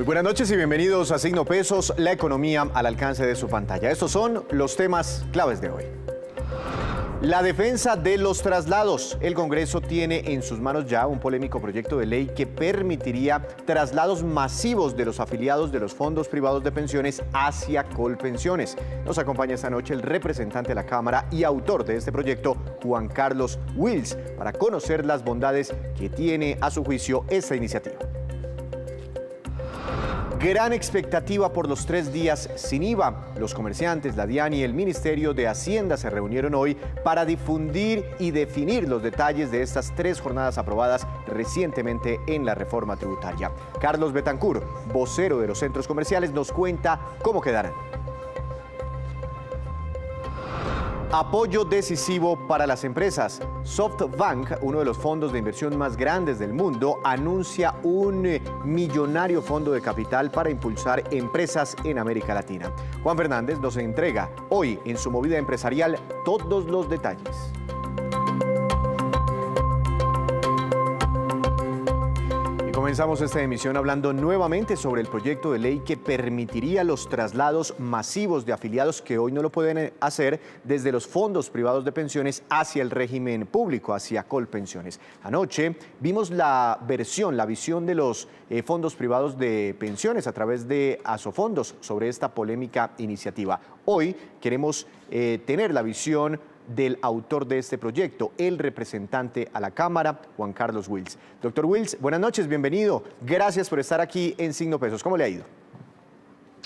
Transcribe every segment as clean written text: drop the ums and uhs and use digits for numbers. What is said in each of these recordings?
Muy buenas noches y bienvenidos a Signo Pesos, la economía al alcance de su pantalla. Estos son los temas claves de hoy. La defensa de los traslados. El Congreso tiene en sus manos ya un polémico proyecto de ley que permitiría traslados masivos de los afiliados de los fondos privados de pensiones hacia Colpensiones. Nos acompaña esta noche el representante de la Cámara y autor de este proyecto, Juan Carlos Wills, para conocer las bondades que tiene a su juicio esta iniciativa. Gran expectativa por los 3 días sin IVA. Los comerciantes, la DIAN y el Ministerio de Hacienda se reunieron hoy para difundir y definir los detalles de estas 3 jornadas aprobadas recientemente en la reforma tributaria. Carlos Betancur, vocero de los centros comerciales, nos cuenta cómo quedarán. Apoyo decisivo para las empresas. SoftBank, uno de los fondos de inversión más grandes del mundo, anuncia un millonario fondo de capital para impulsar empresas en América Latina. Juan Fernández nos entrega hoy en su movida empresarial todos los detalles. Comenzamos esta emisión hablando nuevamente sobre el proyecto de ley que permitiría los traslados masivos de afiliados que hoy no lo pueden hacer desde los fondos privados de pensiones hacia el régimen público, hacia Colpensiones. Anoche vimos la visión de los fondos privados de pensiones a través de Asofondos sobre esta polémica iniciativa. Hoy queremos tener la visión del autor de este proyecto, el representante a la Cámara, Juan Carlos Wills. Doctor Wills, buenas noches, bienvenido. Gracias por estar aquí en Signo Pesos. ¿Cómo le ha ido?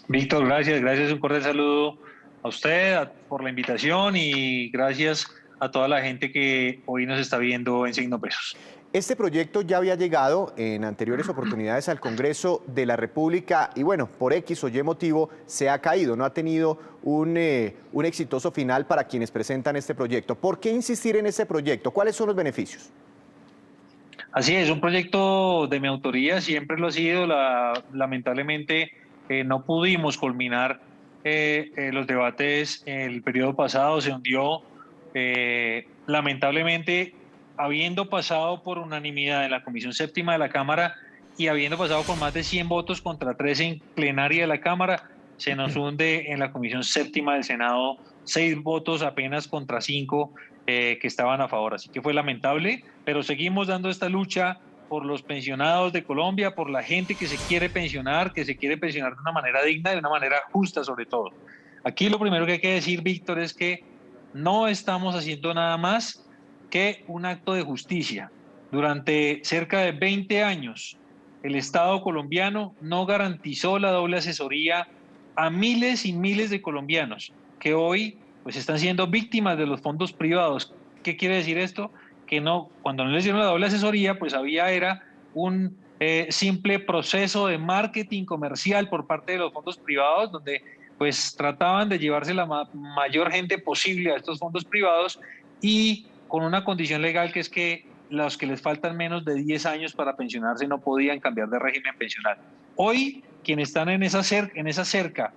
Víctor, gracias. Un cordial saludo a usted por la invitación y gracias a toda la gente que hoy nos está viendo en Signo Pesos. Este proyecto ya había llegado en anteriores oportunidades al Congreso de la República y bueno, por X o Y motivo se ha caído, no ha tenido un exitoso final para quienes presentan este proyecto. ¿Por qué insistir en este proyecto? ¿Cuáles son los beneficios? Así es, un proyecto de mi autoría, siempre lo ha sido. Lamentablemente no pudimos culminar los debates en el periodo pasado, se hundió. Lamentablemente, habiendo pasado por unanimidad en la Comisión Séptima de la Cámara y habiendo pasado con más de 100 votos contra 13 en plenaria de la Cámara, se nos hunde en la Comisión Séptima del Senado 6 votos apenas contra 5 que estaban a favor. Así que fue lamentable, pero seguimos dando esta lucha por los pensionados de Colombia, por la gente que se quiere pensionar de una manera digna, de una manera justa sobre todo. Aquí lo primero que hay que decir, Víctor, es que no estamos haciendo nada más que un acto de justicia. Durante cerca de 20 años, el Estado colombiano no garantizó la doble asesoría a miles y miles de colombianos que hoy pues están siendo víctimas de los fondos privados. ¿Qué quiere decir esto? Que no, cuando no les dieron la doble asesoría, pues era un simple proceso de marketing comercial por parte de los fondos privados, donde pues trataban de llevarse la mayor gente posible a estos fondos privados y con una condición legal que es que los que les faltan menos de 10 años para pensionarse no podían cambiar de régimen pensional. Hoy, quienes están en esa cerca,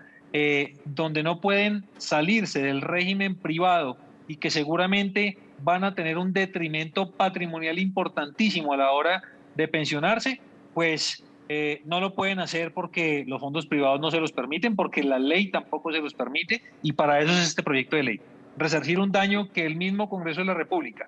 donde no pueden salirse del régimen privado y que seguramente van a tener un detrimento patrimonial importantísimo a la hora de pensionarse, pues no lo pueden hacer porque los fondos privados no se los permiten, porque la ley tampoco se los permite, y para eso es este proyecto de ley. Resarcir un daño que el mismo Congreso de la República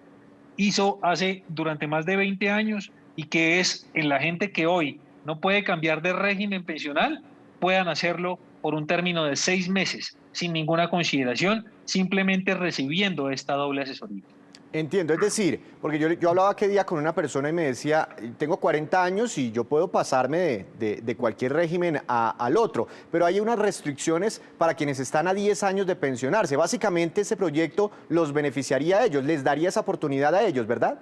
hizo durante más de 20 años y que es en la gente que hoy no puede cambiar de régimen pensional, puedan hacerlo por un término de 6 meses, sin ninguna consideración, simplemente recibiendo esta doble asesoría. Entiendo, es decir, porque yo hablaba aquel día con una persona y me decía, tengo 40 años y yo puedo pasarme de cualquier régimen al otro, pero hay unas restricciones para quienes están a 10 años de pensionarse. Básicamente ese proyecto los beneficiaría a ellos, les daría esa oportunidad a ellos, ¿verdad?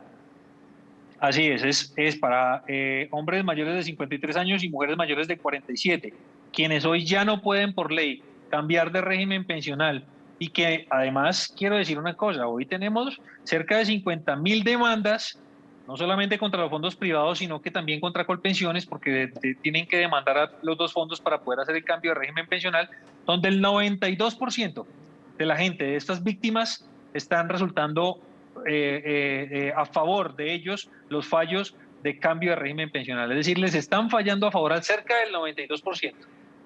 Así es para hombres mayores de 53 años y mujeres mayores de 47, quienes hoy ya no pueden por ley cambiar de régimen pensional. Y que además quiero decir una cosa, hoy tenemos cerca de 50.000 demandas, no solamente contra los fondos privados, sino que también contra Colpensiones, porque tienen que demandar a los dos fondos para poder hacer el cambio de régimen pensional, donde el 92% de la gente, de estas víctimas, están resultando a favor de ellos los fallos de cambio de régimen pensional. Es decir, les están fallando a favor al cerca del 92%.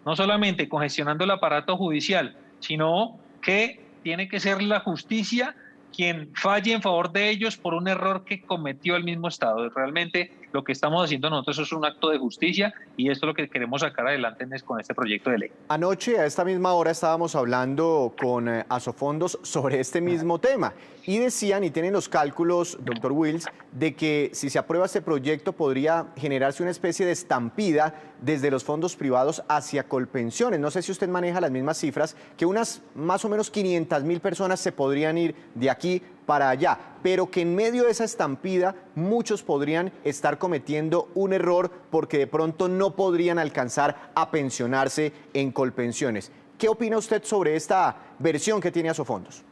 No solamente congestionando el aparato judicial, sino que tiene que ser la justicia quien falle en favor de ellos por un error que cometió el mismo Estado. Realmente lo que estamos haciendo nosotros es un acto de justicia y esto es lo que queremos sacar adelante con este proyecto de ley. Anoche a esta misma hora estábamos hablando con Asofondos sobre este mismo tema y decían, y tienen los cálculos, doctor Wills, de que si se aprueba este proyecto podría generarse una especie de estampida desde los fondos privados hacia Colpensiones. No sé si usted maneja las mismas cifras, que unas más o menos 500.000 personas se podrían ir de aquí para allá, pero que en medio de esa estampida muchos podrían estar cometiendo un error porque de pronto no podrían alcanzar a pensionarse en Colpensiones. ¿Qué opina usted sobre esta versión que tiene Asofondos?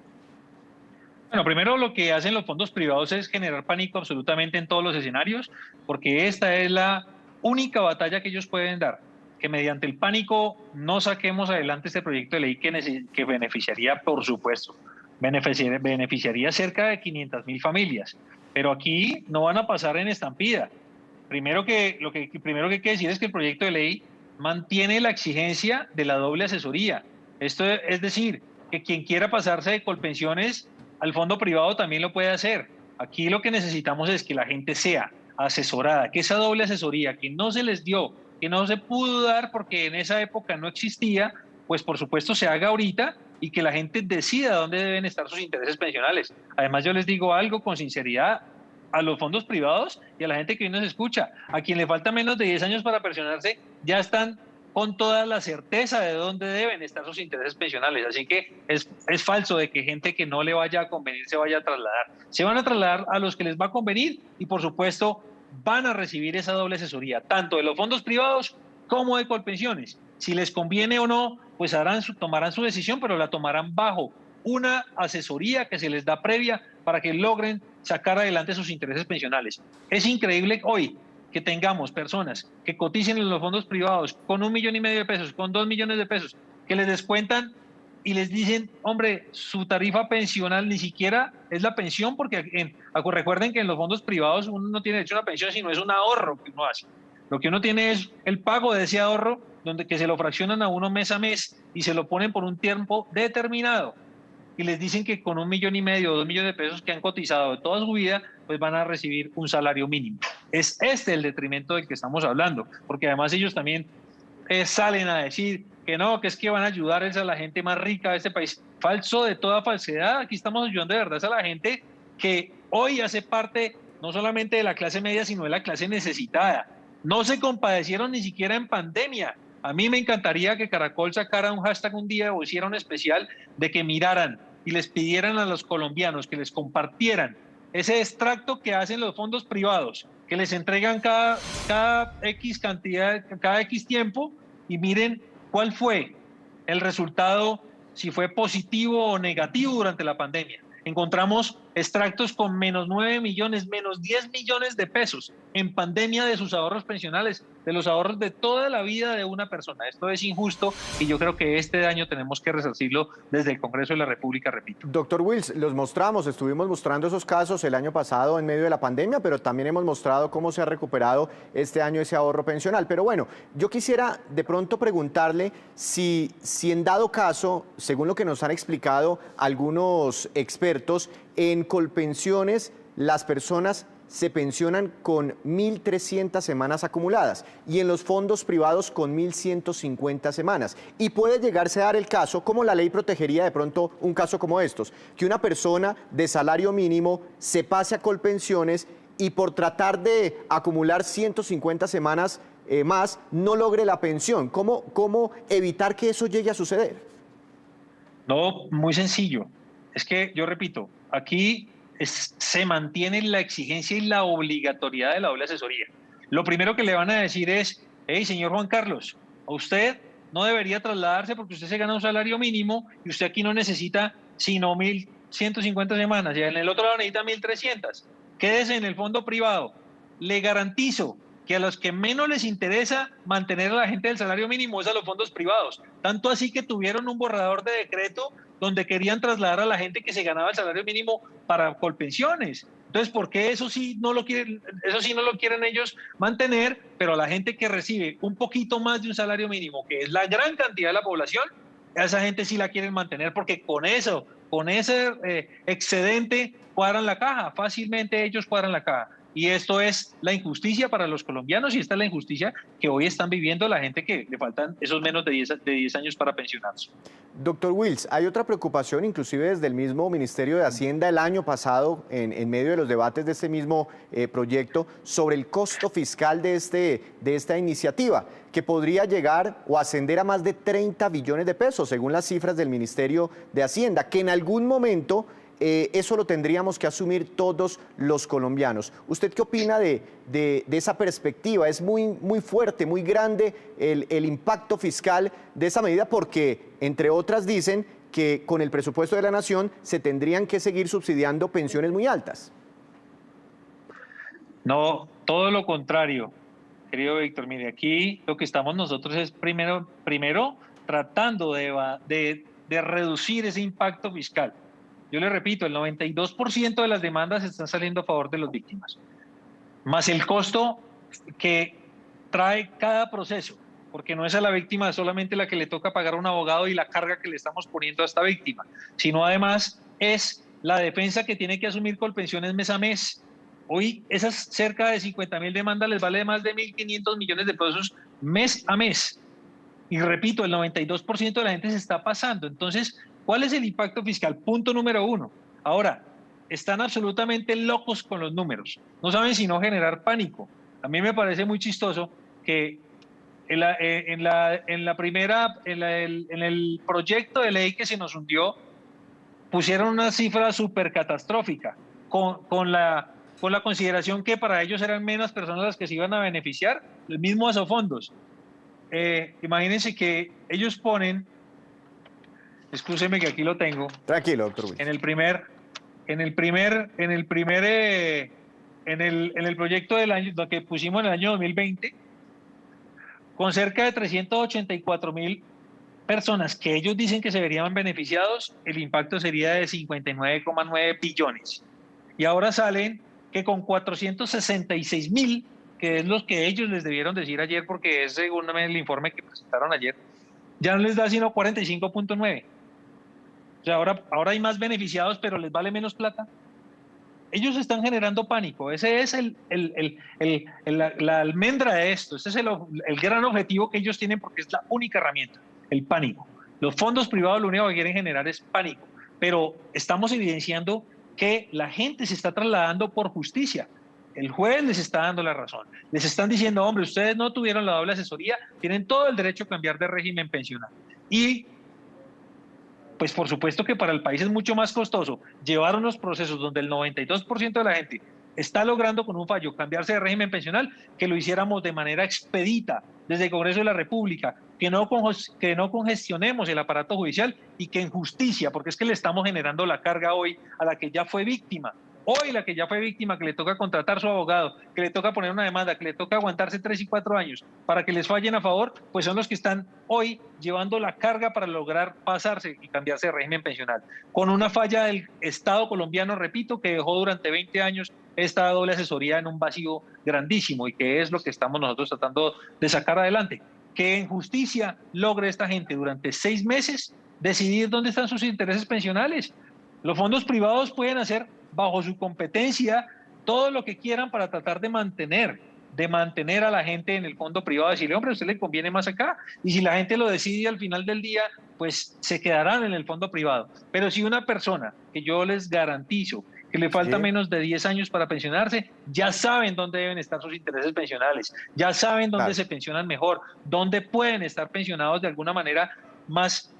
Bueno, primero lo que hacen los fondos privados es generar pánico absolutamente en todos los escenarios, porque esta es la única batalla que ellos pueden dar, que mediante el pánico no saquemos adelante este proyecto de ley que beneficiaría, por supuesto, beneficiaría cerca de 500.000 familias, pero aquí no van a pasar en estampida. Primero lo que primero que hay que decir es que el proyecto de ley mantiene la exigencia de la doble asesoría. Esto es decir, que quien quiera pasarse de Colpensiones al fondo privado también lo puede hacer. Aquí lo que necesitamos es que la gente sea asesorada, que esa doble asesoría que no se les dio, que no se pudo dar porque en esa época no existía, pues por supuesto se haga ahorita y que la gente decida dónde deben estar sus intereses pensionales. Además, yo les digo algo con sinceridad a los fondos privados y a la gente que hoy nos escucha. A quien le falta menos de 10 años para pensionarse, ya están con toda la certeza de dónde deben estar sus intereses pensionales. Así que es falso de que gente que no le vaya a convenir se vaya a trasladar. Se van a trasladar a los que les va a convenir y, por supuesto, van a recibir esa doble asesoría, tanto de los fondos privados como de Colpensiones. Si les conviene o no, pues tomarán su decisión, pero la tomarán bajo una asesoría que se les da previa para que logren sacar adelante sus intereses pensionales. Es increíble hoy que tengamos personas que coticen en los fondos privados con 1,5 millones de pesos, con 2 millones de pesos, que les descuentan y les dicen, hombre, su tarifa pensional ni siquiera es la pensión, porque recuerden que en los fondos privados uno no tiene derecho a una pensión, sino es un ahorro que uno hace. Lo que uno tiene es el pago de ese ahorro, donde que se lo fraccionan a uno mes a mes y se lo ponen por un tiempo determinado. Y les dicen que con 1,5 millones o 2 millones de pesos que han cotizado de toda su vida, pues van a recibir un salario mínimo. Es este el detrimento del que estamos hablando, porque además ellos también salen a decir que no, que es que van a ayudar a la gente más rica de este país. Falso de toda falsedad. Aquí estamos ayudando de verdad a la gente que hoy hace parte no solamente de la clase media, sino de la clase necesitada. No se compadecieron ni siquiera en pandemia. A mí me encantaría que Caracol sacara un hashtag un día o hiciera un especial de que miraran y les pidieran a los colombianos que les compartieran ese extracto que hacen los fondos privados, que les entregan cada X cantidad, cada X tiempo, y miren cuál fue el resultado, si fue positivo o negativo durante la pandemia. Encontramos extractos con menos 9 millones, menos 10 millones de pesos en pandemia de sus ahorros pensionales, de los ahorros de toda la vida de una persona. Esto es injusto y yo creo que este daño tenemos que resarcirlo desde el Congreso de la República, repito. Doctor Wills, estuvimos mostrando esos casos el año pasado en medio de la pandemia, pero también hemos mostrado cómo se ha recuperado este año ese ahorro pensional. Pero bueno, yo quisiera de pronto preguntarle si en dado caso, según lo que nos han explicado algunos expertos, en Colpensiones las personas se pensionan con 1.300 semanas acumuladas y en los fondos privados con 1.150 semanas. Y puede llegarse a dar el caso, ¿cómo la ley protegería de pronto un caso como estos? Que una persona de salario mínimo se pase a Colpensiones y por tratar de acumular 150 semanas más no logre la pensión. ¿Cómo evitar que eso llegue a suceder? No, muy sencillo. Es que, yo repito, aquí se mantiene la exigencia y la obligatoriedad de la doble asesoría. Lo primero que le van a decir es, hey, señor Juan Carlos, a usted no debería trasladarse porque usted se gana un salario mínimo y usted aquí no necesita sino 1.150 semanas, y en el otro lado necesita 1.300. Quédese en el fondo privado. Le garantizo que a los que menos les interesa mantener a la gente del salario mínimo es a los fondos privados. Tanto así que tuvieron un borrador de decreto donde querían trasladar a la gente que se ganaba el salario mínimo para Colpensiones. Entonces, ¿por qué eso sí no lo quieren, ellos mantener, pero la gente que recibe un poquito más de un salario mínimo, que es la gran cantidad de la población, a esa gente sí la quieren mantener porque con ese excedente cuadran la caja, fácilmente ellos cuadran la caja. Y esto es la injusticia para los colombianos y esta es la injusticia que hoy están viviendo la gente que le faltan esos menos de 10 años para pensionarse. Doctor Wills, hay otra preocupación, inclusive desde el mismo Ministerio de Hacienda el año pasado, en medio de los debates de este mismo proyecto, sobre el costo fiscal de esta iniciativa, que podría llegar o ascender a más de 30 billones de pesos, según las cifras del Ministerio de Hacienda, que en algún momento eso lo tendríamos que asumir todos los colombianos. ¿Usted qué opina de esa perspectiva? Es muy fuerte, muy grande el impacto fiscal de esa medida porque, entre otras, dicen que con el presupuesto de la nación se tendrían que seguir subsidiando pensiones muy altas. No, todo lo contrario, querido Víctor. Mire, aquí lo que estamos nosotros es primero tratando de reducir ese impacto fiscal. Yo le repito, el 92% de las demandas están saliendo a favor de las víctimas, más el costo que trae cada proceso, porque no es a la víctima solamente la que le toca pagar a un abogado y la carga que le estamos poniendo a esta víctima, sino además es la defensa que tiene que asumir Colpensiones mes a mes. Hoy esas cerca de 50.000 demandas les vale más de 1.500 millones de pesos mes a mes. Y repito, el 92% de la gente se está pasando. Entonces, ¿cuál es el impacto fiscal? Punto número 1. Ahora, están absolutamente locos con los números. No saben sino generar pánico. A mí me parece muy chistoso que en el proyecto de ley que se nos hundió, pusieron una cifra súper catastrófica, con la consideración que para ellos eran menos personas las que se iban a beneficiar, el mismo Asofondos. Imagínense que ellos ponen, excúseme que aquí lo tengo. Tranquilo, doctor Wills. En el proyecto del año, lo que pusimos en el año 2020, con cerca de 384.000 personas que ellos dicen que se verían beneficiados, el impacto sería de 59,9 billones. Y ahora salen que con 466.000, que es lo que ellos les debieron decir ayer, porque es según el informe que presentaron ayer, ya no les da sino 45,9. O sea, ahora hay más beneficiados, pero les vale menos plata. Ellos están generando pánico. Ese es la almendra de esto. Ese es el gran objetivo que ellos tienen, porque es la única herramienta, el pánico. Los fondos privados lo único que quieren generar es pánico. Pero estamos evidenciando que la gente se está trasladando por justicia. El juez les está dando la razón. Les están diciendo, hombre, ustedes no tuvieron la doble asesoría, tienen todo el derecho a cambiar de régimen pensional. Y pues por supuesto que para el país es mucho más costoso llevar unos procesos donde el 92% de la gente está logrando con un fallo cambiarse de régimen pensional, que lo hiciéramos de manera expedita desde el Congreso de la República, que no congestionemos el aparato judicial y que en justicia, porque es que le estamos generando la carga hoy a la que ya fue víctima. Hoy la que ya fue víctima, que le toca contratar su abogado, que le toca poner una demanda, que le toca aguantarse 3 y 4 años para que les fallen a favor, pues son los que están hoy llevando la carga para lograr pasarse y cambiarse de régimen pensional. Con una falla del Estado colombiano, repito, que dejó durante 20 años esta doble asesoría en un vacío grandísimo y que es lo que estamos nosotros tratando de sacar adelante. Que en justicia logre esta gente durante 6 meses decidir dónde están sus intereses pensionales. Los fondos privados pueden hacer bajo su competencia todo lo que quieran para tratar de mantener a la gente en el fondo privado, decirle, hombre, a usted le conviene más acá, y si la gente lo decide al final del día, pues se quedarán en el fondo privado. Pero si una persona, que yo les garantizo que le falta menos de 10 años para pensionarse, ya saben dónde deben estar sus intereses pensionales, ya saben dónde se pensionan mejor, dónde pueden estar pensionados de alguna manera más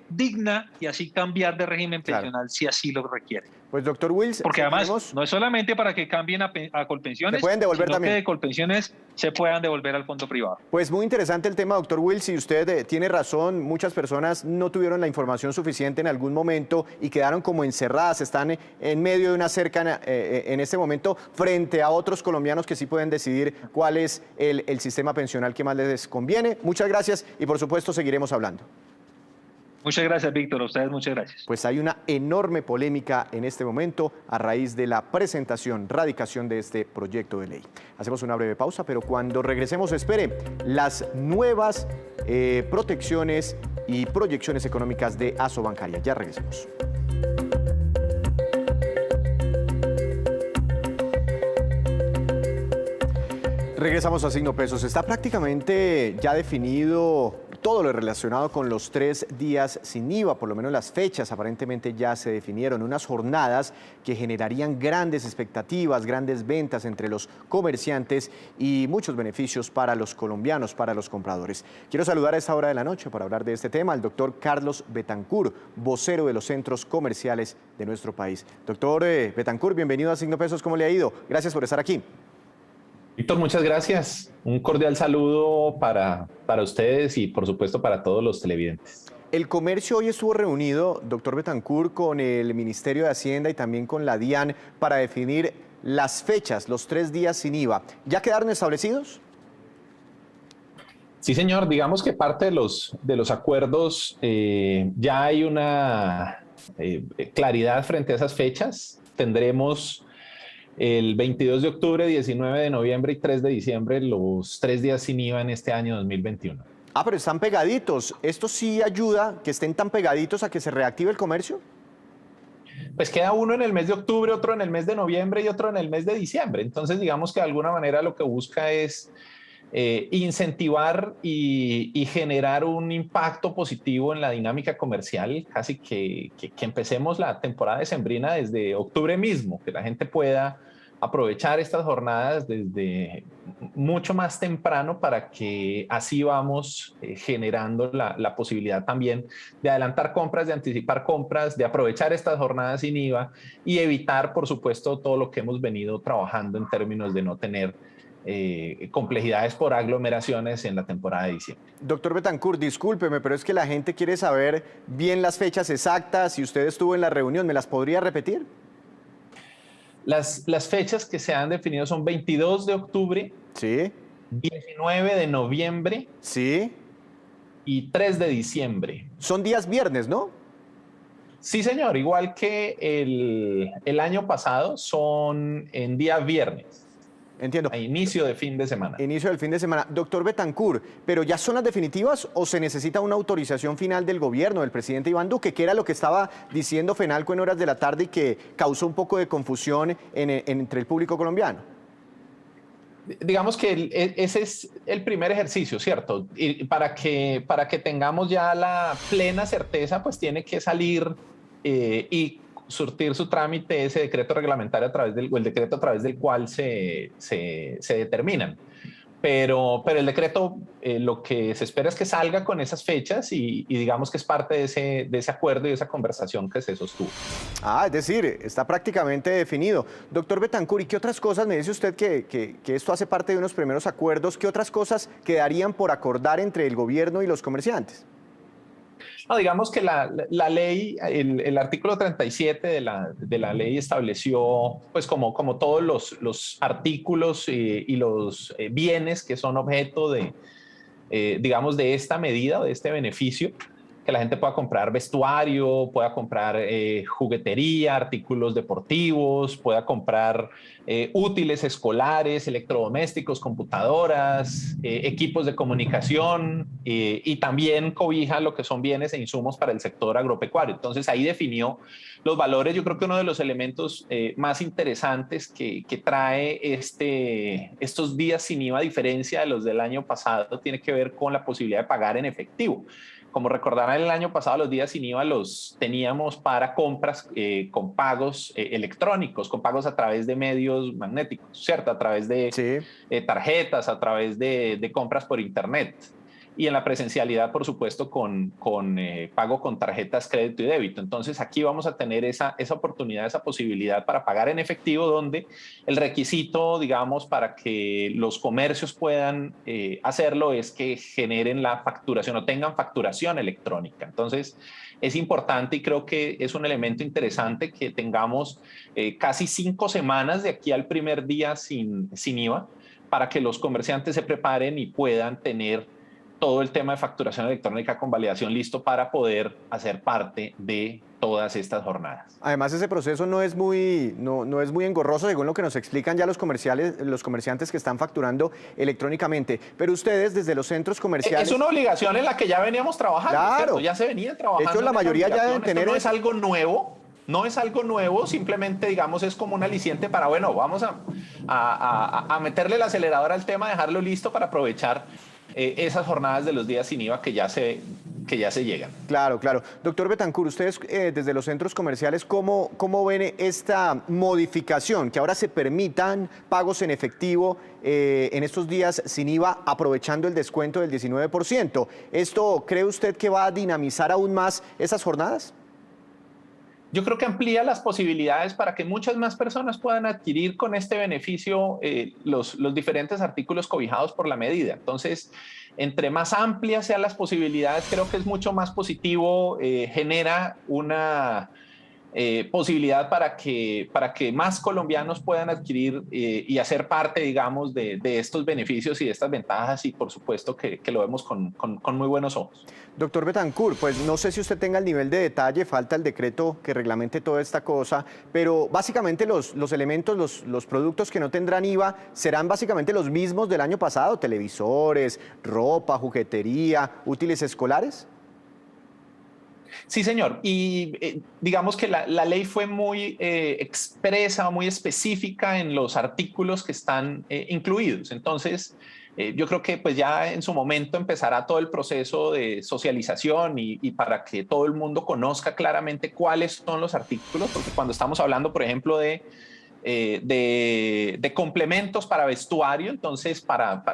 digna y así cambiar de régimen pensional si así lo requiere. Pues doctor Wills, porque además no es solamente para que cambien a Colpensiones, pueden devolver sino también, que de Colpensiones se puedan devolver al fondo privado. Pues muy interesante el tema, doctor Wills, y usted tiene razón, muchas personas no tuvieron la información suficiente en algún momento y quedaron como encerradas, están en medio de una cerca en este momento frente a otros colombianos que sí pueden decidir cuál es el sistema pensional que más les conviene. Muchas gracias y por supuesto seguiremos hablando. Muchas gracias, Víctor. A ustedes muchas gracias. Pues hay una enorme polémica en este momento a raíz de la presentación, radicación de este proyecto de ley. Hacemos una breve pausa, pero cuando regresemos espere las nuevas protecciones y proyecciones económicas de Asobancaria. Ya regresemos. Regresamos a Signo Pesos. Está prácticamente ya definido todo lo relacionado con los 3 días sin IVA, por lo menos las fechas aparentemente ya se definieron, unas jornadas que generarían grandes expectativas, grandes ventas entre los comerciantes y muchos beneficios para los colombianos, para los compradores. Quiero saludar a esta hora de la noche para hablar de este tema al doctor Carlos Betancourt, vocero de los centros comerciales de nuestro país. Doctor Betancourt, bienvenido a Signo Pesos, ¿cómo le ha ido? Gracias por estar aquí. Víctor, muchas gracias. Un cordial saludo para ustedes y por supuesto para todos los televidentes. El comercio hoy estuvo reunido, doctor Betancourt, con el Ministerio de Hacienda y también con la DIAN para definir las fechas, los 3 días sin IVA. ¿Ya quedaron establecidos? Sí, señor. Digamos que parte de los acuerdos ya hay una claridad frente a esas fechas. Tendremos el 22 de octubre, 19 de noviembre y 3 de diciembre, los 3 días sin IVA en este año 2021. Ah, pero están pegaditos. ¿Esto sí ayuda que estén tan pegaditos a que se reactive el comercio? Pues queda uno en el mes de octubre, otro en el mes de noviembre y otro en el mes de diciembre. Entonces, digamos que de alguna manera lo que busca es incentivar y generar un impacto positivo en la dinámica comercial, casi que empecemos la temporada decembrina desde octubre mismo, que la gente pueda aprovechar estas jornadas desde mucho más temprano para que así vamos generando la posibilidad también de adelantar compras, de anticipar compras, de aprovechar estas jornadas sin IVA y evitar, por supuesto, todo lo que hemos venido trabajando en términos de no tener complejidades por aglomeraciones en la temporada de diciembre. Doctor Betancourt, discúlpeme, pero es que la gente quiere saber bien las fechas exactas. Si usted estuvo en la reunión, ¿me las podría repetir? Las fechas que se han definido son 22 de octubre, sí, 19 de noviembre, sí, y 3 de diciembre. Son días viernes, ¿no? Sí, señor, igual que el año pasado, son en día viernes. Entiendo. A inicio de fin de semana. Inicio del fin de semana. Doctor Betancourt, ¿pero ya son las definitivas o se necesita una autorización final del gobierno, del presidente Iván Duque, que era lo que estaba diciendo Fenalco en horas de la tarde y que causó un poco de confusión entre el público colombiano? Digamos que ese es el primer ejercicio, ¿cierto? Y para que tengamos ya la plena certeza, pues tiene que salir y surtir su trámite ese decreto reglamentario o el decreto a través del cual se determinan. Pero el decreto lo que se espera es que salga con esas fechas y digamos que es parte de ese acuerdo y de esa conversación que se sostuvo. Ah, es decir, está prácticamente definido. Doctor Betancourt, ¿y qué otras cosas, me dice usted que esto hace parte de unos primeros acuerdos, qué otras cosas quedarían por acordar entre el gobierno y los comerciantes? No, digamos que la ley, el artículo 37 de la ley estableció, pues como todos los artículos y los bienes que son objeto digamos, de esta medida, de este beneficio, que la gente pueda comprar vestuario, pueda comprar juguetería, artículos deportivos, pueda comprar útiles escolares, electrodomésticos, computadoras, equipos de comunicación y también cobija lo que son bienes e insumos para el sector agropecuario. Entonces ahí definió los valores. Yo creo que uno de los elementos más interesantes que trae estos días sin IVA, a diferencia de los del año pasado, tiene que ver con la posibilidad de pagar en efectivo. Como recordarán, el año pasado los días sin IVA los teníamos para compras con pagos electrónicos, con pagos a través de medios magnéticos, ¿cierto? A través de tarjetas, a través de compras por internet. Y en la presencialidad, por supuesto, con pago con tarjetas crédito y débito. Entonces, aquí vamos a tener esa oportunidad, esa posibilidad para pagar en efectivo, donde el requisito, digamos, para que los comercios puedan hacerlo es que generen la facturación o tengan facturación electrónica. Entonces, es importante y creo que es un elemento interesante que tengamos casi 5 semanas de aquí al primer día sin IVA para que los comerciantes se preparen y puedan tener todo el tema de facturación electrónica con validación listo para poder hacer parte de todas estas jornadas. Además, ese proceso no es muy engorroso, según lo que nos explican ya los comerciantes que están facturando electrónicamente. Pero ustedes, desde los centros comerciales... Es una obligación en la que ya veníamos trabajando, claro. ¿cierto? Ya se venía trabajando. De hecho, la mayoría ya deben tener... Esto no es algo nuevo. No es algo nuevo, simplemente, digamos, es como un aliciente para, bueno, vamos a meterle el acelerador al tema, dejarlo listo para aprovechar esas jornadas de los días sin IVA que ya se llegan. Claro, claro. Doctor Betancur, ustedes desde los centros comerciales, ¿cómo ven esta modificación? Que ahora se permitan pagos en efectivo en estos días sin IVA, aprovechando el descuento del 19%. ¿Esto cree usted que va a dinamizar aún más esas jornadas? Yo creo que amplía las posibilidades para que muchas más personas puedan adquirir con este beneficio los diferentes artículos cobijados por la medida. Entonces, entre más amplias sean las posibilidades, creo que es mucho más positivo, genera una posibilidad para que más colombianos puedan adquirir y hacer parte, digamos, de estos beneficios y de estas ventajas, y por supuesto que lo vemos con muy buenos ojos. Doctor Betancur, pues no sé si usted tenga el nivel de detalle, falta el decreto que reglamente toda esta cosa, pero básicamente los elementos, los productos que no tendrán IVA serán básicamente los mismos del año pasado: televisores, ropa, juguetería, útiles escolares. Sí, señor. Y digamos que la ley fue muy expresa, muy específica en los artículos que están incluidos. Entonces, yo creo que pues ya en su momento empezará todo el proceso de socialización y para que todo el mundo conozca claramente cuáles son los artículos, porque cuando estamos hablando, por ejemplo, de complementos para vestuario, entonces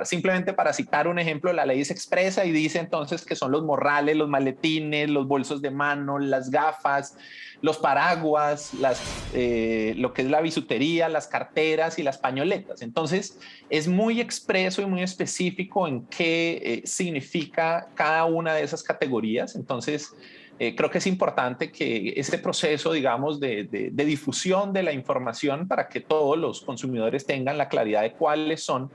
simplemente para citar un ejemplo, la ley se expresa y dice entonces que son los morrales, los maletines, los bolsos de mano, las gafas, los paraguas, lo que es la bisutería, las carteras y las pañoletas. Entonces es muy expreso y muy específico en qué significa cada una de esas categorías. Entonces creo que es importante que este proceso, digamos, de difusión de la información para que todos los consumidores tengan la claridad de cuáles son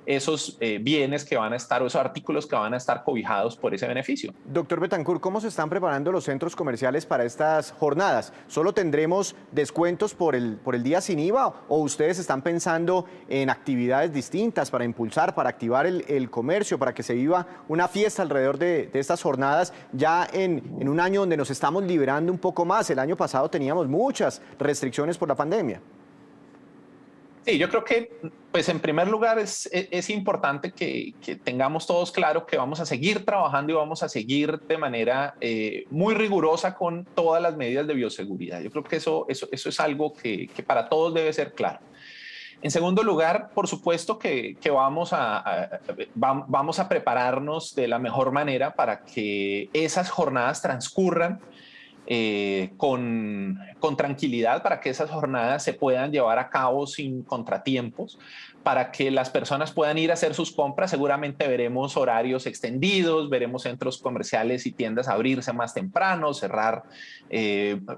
esos bienes que van a estar, o esos artículos que van a estar cobijados por ese beneficio. Doctor Betancur, ¿cómo se están preparando los centros comerciales para estas jornadas? ¿Solo tendremos descuentos por el día sin IVA, o ustedes están pensando en actividades distintas para impulsar, para activar el comercio, para que se viva una fiesta alrededor de estas jornadas, ya en un año donde nos estamos liberando un poco más? El año pasado teníamos muchas restricciones por la pandemia. Sí, yo creo que, pues en primer lugar, es importante que tengamos todos claro que vamos a seguir trabajando y vamos a seguir de manera muy rigurosa con todas las medidas de bioseguridad. Yo creo que eso es algo que para todos debe ser claro. En segundo lugar, por supuesto que vamos a prepararnos de la mejor manera para que esas jornadas transcurran con tranquilidad, para que esas jornadas se puedan llevar a cabo sin contratiempos, para que las personas puedan ir a hacer sus compras. Seguramente veremos horarios extendidos, veremos centros comerciales y tiendas abrirse más temprano, cerrar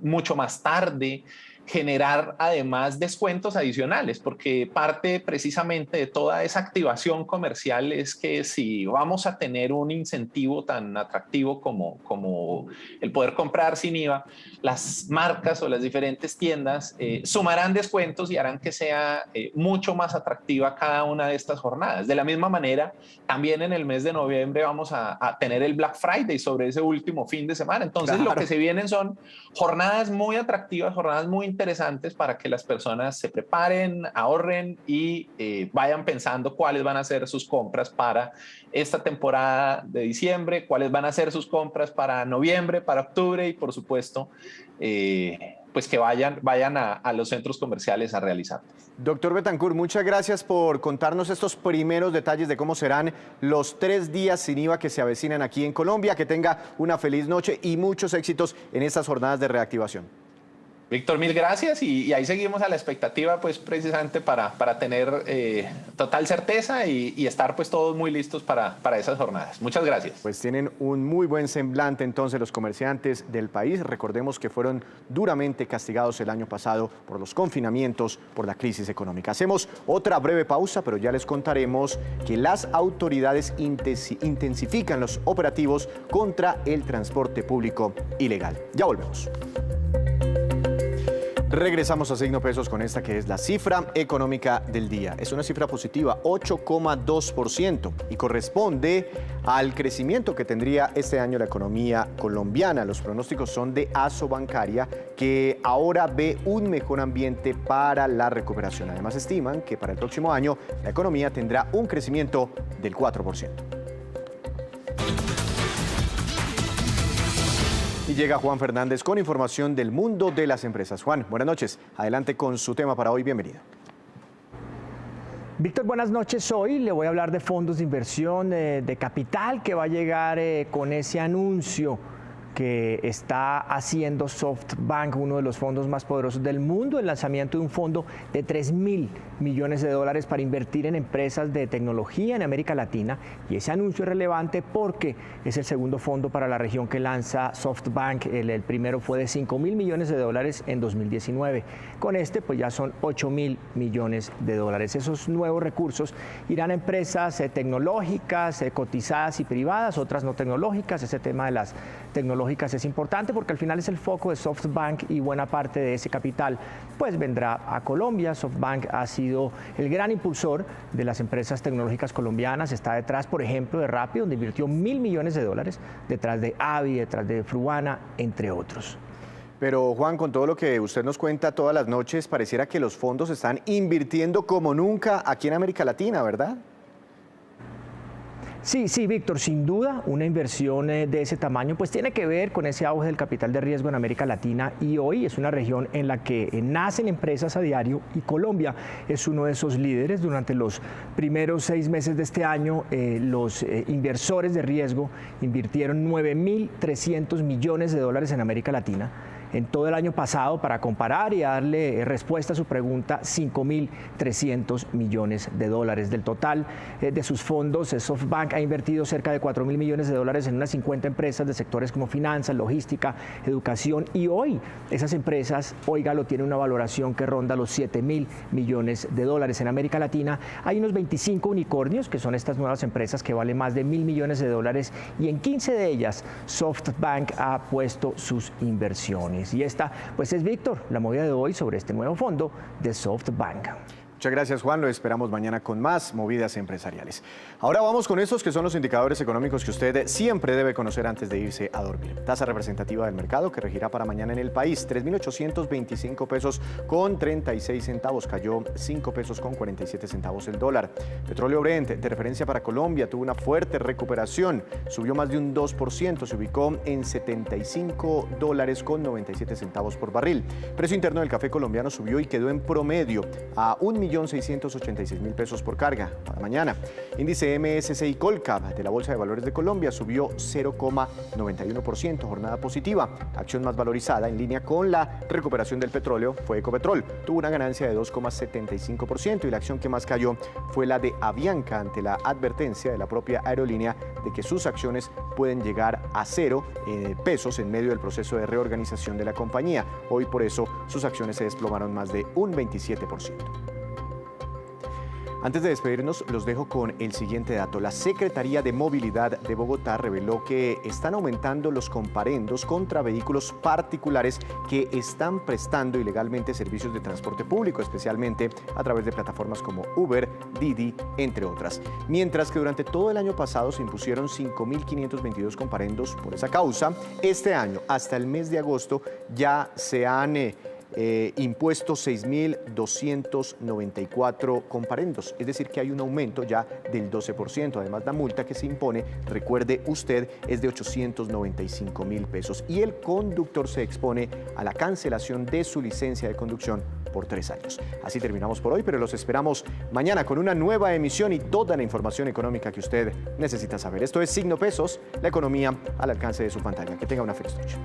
mucho más tarde, generar además descuentos adicionales, porque parte precisamente de toda esa activación comercial es que si vamos a tener un incentivo tan atractivo como el poder comprar sin IVA, las marcas o las diferentes tiendas sumarán descuentos y harán que sea mucho más atractiva cada una de estas jornadas. De la misma manera, también en el mes de noviembre vamos a tener el Black Friday sobre ese último fin de semana. Entonces, claro, lo que se vienen son jornadas muy atractivas, jornadas muy interesantes para que las personas se preparen, ahorren y vayan pensando cuáles van a ser sus compras para esta temporada de diciembre, cuáles van a ser sus compras para noviembre, para octubre, y por supuesto pues que vayan a los centros comerciales a realizar. Doctor Betancur, muchas gracias por contarnos estos primeros detalles de cómo serán los 3 días sin IVA que se avecinan aquí en Colombia. Que tenga una feliz noche y muchos éxitos en estas jornadas de reactivación. Víctor, mil gracias y ahí seguimos a la expectativa, pues precisamente para tener total certeza y estar pues todos muy listos para esas jornadas. Muchas gracias. Pues tienen un muy buen semblante entonces los comerciantes del país. Recordemos que fueron duramente castigados el año pasado por los confinamientos, por la crisis económica. Hacemos otra breve pausa, pero ya les contaremos que las autoridades intensifican los operativos contra el transporte público ilegal. Ya volvemos. Regresamos a Signo Pesos con esta que es la cifra económica del día. Es una cifra positiva, 8,2%, y corresponde al crecimiento que tendría este año la economía colombiana. Los pronósticos son de Asobancaria, que ahora ve un mejor ambiente para la recuperación. Además, estiman que para el próximo año la economía tendrá un crecimiento del 4%. Y llega Juan Fernández con información del mundo de las empresas. Juan, buenas noches. Adelante con su tema para hoy. Bienvenido. Víctor, buenas noches. Hoy le voy a hablar de fondos de inversión de capital que va a llegar con ese anuncio que está haciendo SoftBank, uno de los fondos más poderosos del mundo, el lanzamiento de un fondo de 3.000 millones de dólares para invertir en empresas de tecnología en América Latina. Y ese anuncio es relevante porque es el segundo fondo para la región que lanza SoftBank. El primero fue de 5.000 millones de dólares en 2019. Con este, pues ya son 8.000 millones de dólares. Esos nuevos recursos irán a empresas tecnológicas, cotizadas y privadas, otras no tecnológicas. Ese tema de las tecnológicas es importante porque al final es el foco de SoftBank y buena parte de ese capital pues vendrá a Colombia. SoftBank ha sido el gran impulsor de las empresas tecnológicas colombianas. Está detrás, por ejemplo, de Rappi, donde invirtió 1.000 millones de dólares, detrás de Avi, detrás de Fruana, entre otros. Pero Juan, con todo lo que usted nos cuenta todas las noches, pareciera que los fondos están invirtiendo como nunca aquí en América Latina, ¿verdad? Sí, Víctor, sin duda una inversión de ese tamaño pues tiene que ver con ese auge del capital de riesgo en América Latina, y hoy es una región en la que nacen empresas a diario y Colombia es uno de esos líderes. Durante los primeros 6 meses de este año los inversores de riesgo invirtieron 9.300 millones de dólares en América Latina. En todo el año pasado, para comparar y darle respuesta a su pregunta, 5.300 millones de dólares. Del total de sus fondos, SoftBank ha invertido cerca de 4.000 millones de dólares en unas 50 empresas de sectores como finanzas, logística, educación, y hoy esas empresas, óigalo, tienen una valoración que ronda los 7.000 millones de dólares. En América Latina hay unos 25 unicornios, que son estas nuevas empresas que valen más de 1.000 millones de dólares, y en 15 de ellas SoftBank ha puesto sus inversiones. Y esta, pues es Víctor, la movida de hoy sobre este nuevo fondo de SoftBank. Muchas gracias, Juan. Lo esperamos mañana con más movidas empresariales. Ahora vamos con estos que son los indicadores económicos que usted siempre debe conocer antes de irse a dormir. Tasa representativa del mercado que regirá para mañana en el país, 3.825 pesos con 36 centavos. Cayó 5 pesos con 47 centavos el dólar. Petróleo Brent, de referencia para Colombia, tuvo una fuerte recuperación. Subió más de un 2%, se ubicó en $75 con 97 centavos por barril. Precio interno del café colombiano subió y quedó en promedio a 1.686.000 pesos por carga para mañana. Índice MSCI Colcap de la Bolsa de Valores de Colombia subió 0,91%, jornada positiva. Acción más valorizada en línea con la recuperación del petróleo fue Ecopetrol. Tuvo una ganancia de 2,75% y la acción que más cayó fue la de Avianca ante la advertencia de la propia aerolínea de que sus acciones pueden llegar a 0 pesos en medio del proceso de reorganización de la compañía. Hoy por eso sus acciones se desplomaron más de un 27%. Antes de despedirnos, los dejo con el siguiente dato. La Secretaría de Movilidad de Bogotá reveló que están aumentando los comparendos contra vehículos particulares que están prestando ilegalmente servicios de transporte público, especialmente a través de plataformas como Uber, Didi, entre otras. Mientras que durante todo el año pasado se impusieron 5.522 comparendos por esa causa, este año, hasta el mes de agosto, ya se han impuesto 6.294 comparendos, es decir que hay un aumento ya del 12%. Además, la multa que se impone, recuerde usted, es de 895.000 pesos y el conductor se expone a la cancelación de su licencia de conducción por 3 años. Así terminamos por hoy, pero los esperamos mañana con una nueva emisión y toda la información económica que usted necesita saber. Esto es Signo Pesos, la economía al alcance de su pantalla. Que tenga una feliz noche.